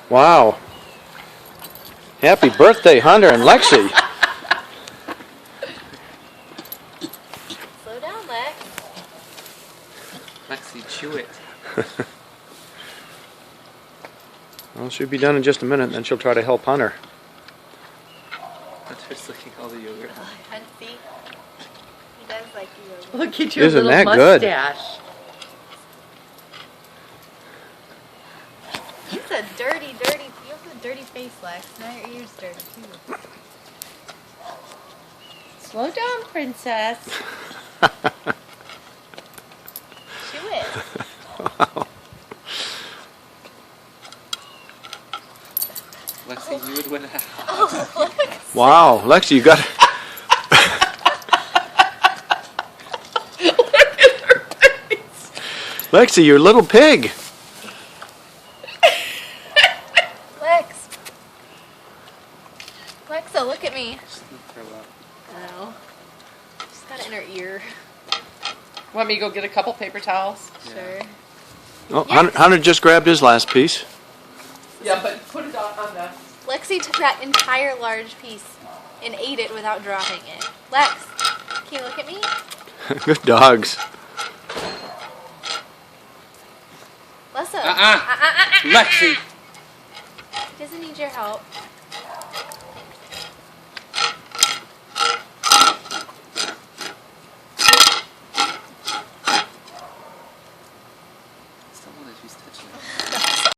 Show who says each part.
Speaker 1: Wow. Happy birthday, Hunter and Lexie.
Speaker 2: Slow down, Lex.
Speaker 3: Lexie, chew it.
Speaker 1: Well, she'll be done in just a minute, then she'll try to help Hunter.
Speaker 3: Hunter's licking all the yogurt.
Speaker 2: See? He does like yogurt.
Speaker 4: Look at your
Speaker 1: Isn't
Speaker 4: little
Speaker 1: that good?
Speaker 4: mustache.
Speaker 2: He's a dirty, you have a dirty face, Lex. Now your ears dirty, too.
Speaker 4: Slow down, princess.
Speaker 2: Chew it.
Speaker 3: Lexie, you would win a house.
Speaker 2: Oh, Lex.
Speaker 1: Wow, Lexie, you got
Speaker 4: Look at her face.
Speaker 1: Lexie, you're a little pig.
Speaker 2: Lex. Lexa, look at me.
Speaker 3: She's gonna throw up.
Speaker 2: Oh. She's got it in her ear.
Speaker 4: Want me to go get a couple paper towels?
Speaker 2: Sure.
Speaker 1: Oh, Hunter just grabbed his last piece.
Speaker 4: Yeah, but put it on the...
Speaker 2: Lexie took that entire large piece and ate it without dropping it. Lex, can you look at me?
Speaker 1: Good dogs.
Speaker 2: Lessa.
Speaker 3: Lexie.
Speaker 2: He doesn't need your help.